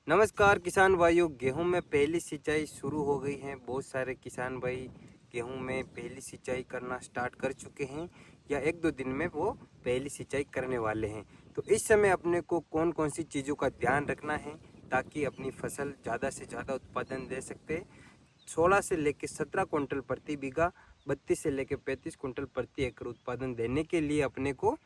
नमस्कार किसान भाइयों, गेहूं में पहली सिंचाई शुरू हो गई है। बहुत सारे किसान भाई गेहूं में पहली सिंचाई करना स्टार्ट कर चुके हैं या एक दो दिन में वो पहली सिंचाई करने वाले हैं। तो इस समय अपने को कौन कौन सी चीज़ों का ध्यान रखना है ताकि अपनी फसल ज़्यादा से ज़्यादा उत्पादन दे सकते। 16 से लेकर 17 क्विंटल प्रति बीघा, 32 से लेकर 35 क्विंटल प्रति एकड़ उत्पादन देने के लिए अपने को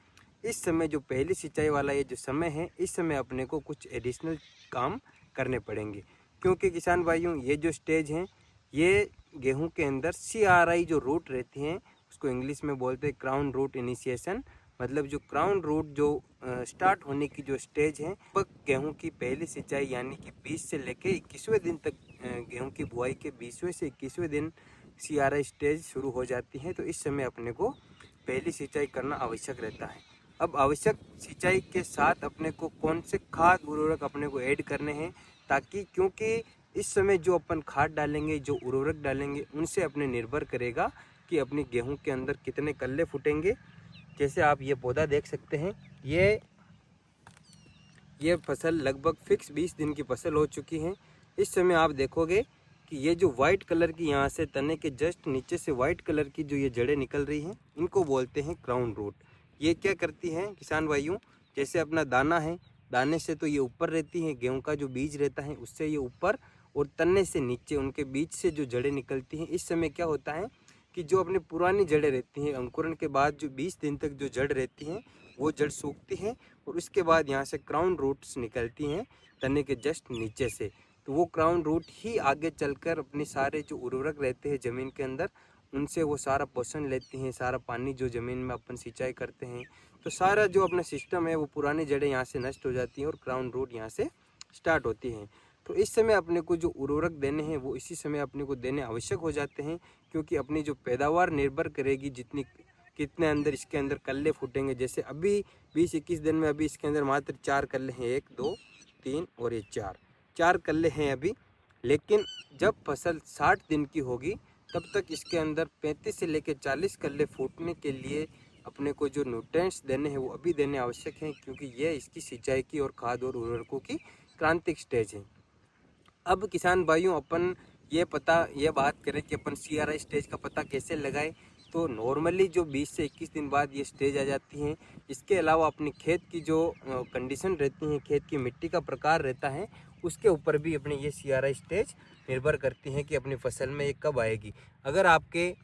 इस समय जो पहली सिंचाई वाला ये जो समय है, इस समय अपने को कुछ एडिशनल काम करने पड़ेंगे। क्योंकि किसान भाइयों, ये जो स्टेज हैं, ये गेहूं के अंदर CRI जो रूट रहती हैं, उसको इंग्लिश में बोलते हैं क्राउन रूट इनिशिएशन। मतलब जो क्राउन रूट जो स्टार्ट होने की जो स्टेज है, वह गेहूं की पहली सिंचाई यानी कि 20 से लेकर 21वें दिन तक, गेहूं की बुआई के 20वें से 21वें दिन CRI स्टेज शुरू हो जाती है। तो इस समय अपने को पहली सिंचाई करना आवश्यक रहता है। अब आवश्यक सिंचाई के साथ अपने को कौन से खाद उर्वरक अपने को ऐड करने हैं, ताकि क्योंकि इस समय जो अपन खाद डालेंगे, जो उर्वरक डालेंगे, उनसे अपने निर्भर करेगा कि अपनी गेहूं के अंदर कितने कल्ले फूटेंगे। जैसे आप ये पौधा देख सकते हैं, ये फसल लगभग फिक्स 20 दिन की फसल हो चुकी है। इस समय आप देखोगे कि ये जो वाइट कलर की यहाँ से तने के जस्ट नीचे से वाइट कलर की जो ये जड़ें निकल रही हैं, इनको बोलते हैं क्राउन रूट। ये क्या करती हैं किसान भाइयों, जैसे अपना दाना है, दाने से तो ये ऊपर रहती है, गेहूं का जो बीज रहता है उससे ये ऊपर, और तने से नीचे उनके बीच से जो जड़ें निकलती हैं। इस समय क्या होता है कि जो अपनी पुरानी जड़ें रहती हैं, अंकुरण के बाद जो 20 दिन तक जो जड़ रहती हैं, वो जड़ सूखती हैं और उसके बाद यहाँ से क्राउन रूट्स निकलती हैं तने के जस्ट नीचे से। तो वो क्राउन रूट ही आगे चलकर अपने सारे जो उर्वरक रहते हैं ज़मीन के अंदर, उनसे वो सारा पोषण लेती हैं, सारा पानी जो ज़मीन में अपन सिंचाई करते हैं, तो सारा जो अपना सिस्टम है वो पुरानी जड़ें यहाँ से नष्ट हो जाती हैं और क्राउन रूट यहाँ से स्टार्ट होती हैं। तो इस समय अपने को जो उर्वरक देने हैं वो इसी समय अपने को देने आवश्यक हो जाते हैं, क्योंकि अपनी जो पैदावार निर्भर करेगी जितनी कितने अंदर इसके अंदर कल्ले फूटेंगे। जैसे अभी 20-21 दिन में अभी इसके अंदर मात्र 4 कल्ले हैं, 1 2 3 और ये 4 कल्ले हैं अभी। लेकिन जब फसल 60 दिन की होगी तब तक इसके अंदर 35 से लेकर 40 कल्ले फूटने के लिए अपने को जो न्यूट्रिएंट्स देने हैं वो अभी देने आवश्यक हैं, क्योंकि ये इसकी सिंचाई की और खाद और उर्वरकों की क्रांतिक स्टेज है। अब किसान भाइयों, अपन ये बात करें कि अपन CRI स्टेज का पता कैसे लगाएं, तो नॉर्मली जो 20 से 21 दिन बाद ये स्टेज आ जाती हैं। इसके अलावा अपनी खेत की जो कंडीशन रहती है, खेत की मिट्टी का प्रकार रहता है, उसके ऊपर भी अपनी ये CRI स्टेज निर्भर करती हैं कि अपनी फसल में ये कब आएगी। अगर आपके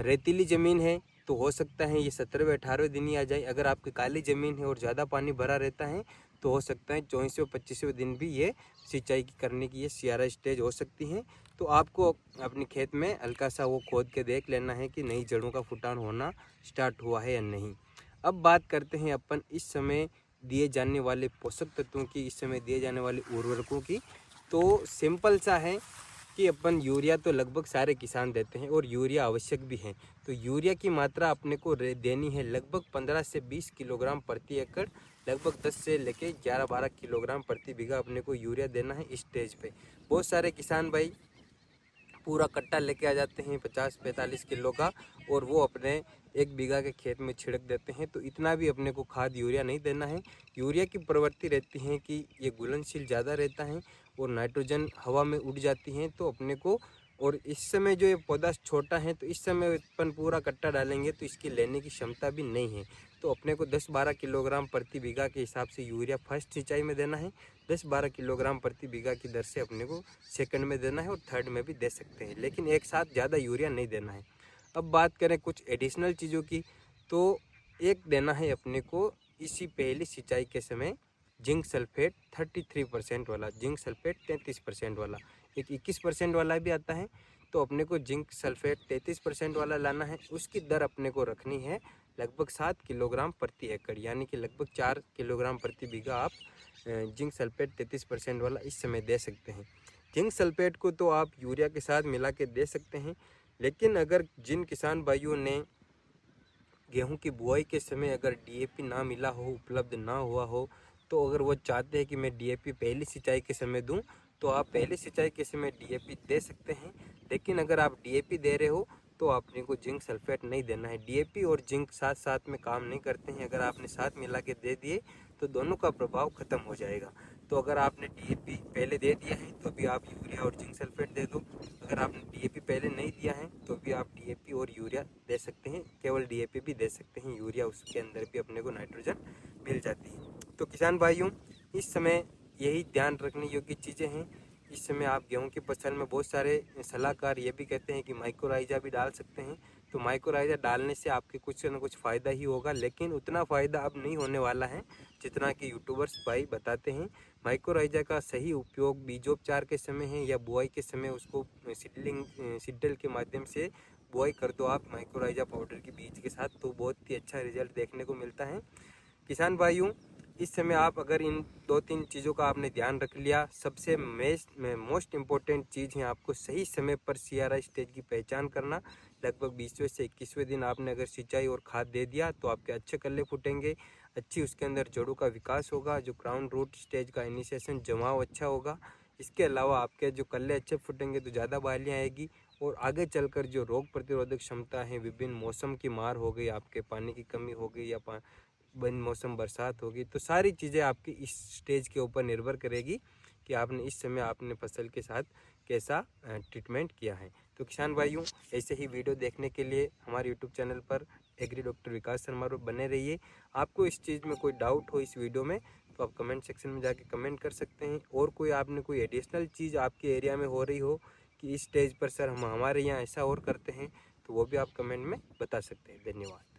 रेतीली ज़मीन है तो हो सकता है ये 17वें 18वें दिन ही आ जाए। अगर आपकी काली ज़मीन है और ज़्यादा पानी भरा रहता है तो हो सकता है 24वें 25वें दिन भी ये सिंचाई करने की ये CRI स्टेज हो सकती है। तो आपको अपने खेत में हल्का सा वो खोद के देख लेना है कि नई जड़ों का फुटान होना स्टार्ट हुआ है या नहीं। अब बात करते हैं अपन इस समय दिए जाने वाले पोषक तत्वों की, इस समय दिए जाने वाले उर्वरकों की। तो सिंपल सा है कि अपन यूरिया तो लगभग सारे किसान देते हैं और यूरिया आवश्यक भी है। तो यूरिया की मात्रा अपने को देनी है लगभग 15 से 20 किलोग्राम प्रति एकड़, लगभग 10 से लेके 11-12 किलोग्राम प्रति बीघा अपने को यूरिया देना है इस स्टेज पे। बहुत सारे किसान भाई पूरा कट्टा लेके आ जाते हैं 50-45 किलो का, और वो अपने 1 बीघा के खेत में छिड़क देते हैं। तो इतना भी अपने को खाद यूरिया नहीं देना है। यूरिया की प्रवृत्ति रहती है कि ये घुलनशील ज़्यादा रहता है और नाइट्रोजन हवा में उड़ जाती हैं, तो अपने को, और इस समय जो ये पौधा छोटा है तो इस समय अपन पूरा कट्टा डालेंगे तो इसकी लेने की क्षमता भी नहीं है। तो अपने को 10-12 किलोग्राम प्रति बीघा के हिसाब से यूरिया फर्स्ट सिंचाई में देना है, 10-12 किलोग्राम प्रति बीघा की दर से अपने को सेकंड में देना है और थर्ड में भी दे सकते हैं, लेकिन एक साथ ज़्यादा यूरिया नहीं देना है। अब बात करें कुछ एडिशनल चीज़ों की, तो एक देना है अपने को इसी पहली सिंचाई के समय जिंक सल्फेट 33% वाला, जिंक सल्फेट 33% वाला, एक 21% वाला भी आता है। तो अपने को जिंक सल्फेट 33% वाला लाना है। उसकी दर अपने को रखनी है लगभग 7 किलोग्राम प्रति एकड़, यानी कि लगभग 4 किलोग्राम प्रति बीघा आप जिंक सल्फेट 33% वाला इस समय दे सकते हैं। जिंक सल्फेट को तो आप यूरिया के साथ मिला के दे सकते हैं, लेकिन अगर जिन किसान भाइयों ने गेहूं की बुआई के समय अगर DAP ना मिला हो, उपलब्ध ना हुआ हो, तो अगर वो चाहते हैं कि मैं DAP पहली सिंचाई के समय दूं, तो आप पहली सिंचाई के समय DAP दे सकते हैं। लेकिन अगर आप DAP दे रहे हो तो आपने को जिंक सल्फेट नहीं देना है। DAP और जिंक साथ साथ में काम नहीं करते हैं। अगर आपने साथ मिला के दे दिए तो दोनों का प्रभाव खत्म हो जाएगा। तो अगर आपने DAP पहले दे दिया है तो भी आप यूरिया और जिंक सल्फेट दे दो। अगर आपने DAP पहले नहीं दिया है तो भी आप DAP और यूरिया दे सकते हैं। केवल DAP भी दे सकते हैं, यूरिया उसके अंदर भी अपने को नाइट्रोजन मिल जाती है। तो किसान भाइयों, इस समय यही ध्यान रखने योग्य चीज़ें हैं। इस समय आप गेहूं की फसल में बहुत सारे सलाहकार ये भी कहते हैं कि माइक्रोराइजा भी डाल सकते हैं। तो माइक्रोराइजा डालने से आपके कुछ ना कुछ फ़ायदा ही होगा, लेकिन उतना फ़ायदा अब नहीं होने वाला है जितना कि यूट्यूबर्स भाई बताते हैं। माइक्रोराइजा का सही उपयोग बीजोपचार के समय है या बुआई के समय उसको सीडल के माध्यम से बुआई कर दो आप माइक्रोराइजा पाउडर के बीज के साथ, तो बहुत ही अच्छा रिजल्ट देखने को मिलता है। किसान भाइयों, इस समय आप अगर इन 2-3 चीज़ों का आपने ध्यान रख लिया, सबसे मोस्ट इम्पोर्टेंट चीज़ है आपको सही समय पर CRI स्टेज की पहचान करना। लगभग 20वें से 21वें दिन आपने अगर सिंचाई और खाद दे दिया तो आपके अच्छे कल्ले फूटेंगे, अच्छी उसके अंदर जड़ों का विकास होगा, जो क्राउन रूट स्टेज का इनिशिएशन जमाव अच्छा होगा। इसके अलावा आपके जो कल्ले अच्छे फूटेंगे तो ज़्यादा बालियाँ आएगी और आगे चलकर जो रोग प्रतिरोधक क्षमता है, विभिन्न मौसम की मार हो गई, आपके पानी की कमी हो गई या बिन मौसम बरसात होगी, तो सारी चीज़ें आपकी इस स्टेज के ऊपर निर्भर करेगी कि आपने इस समय आपने फसल के साथ कैसा ट्रीटमेंट किया है। तो किसान भाइयों, ऐसे ही वीडियो देखने के लिए हमारे यूट्यूब चैनल पर एग्री डॉक्टर विकास शर्मा बने रहिए। आपको इस चीज़ में कोई डाउट हो इस वीडियो में तो आप कमेंट सेक्शन में जाके कमेंट कर सकते हैं, और कोई आपने कोई एडिशनल चीज़ आपके एरिया में हो रही हो कि इस स्टेज पर सर हम हमारे यहाँ ऐसा और करते हैं, तो वो भी आप कमेंट में बता सकते हैं। धन्यवाद।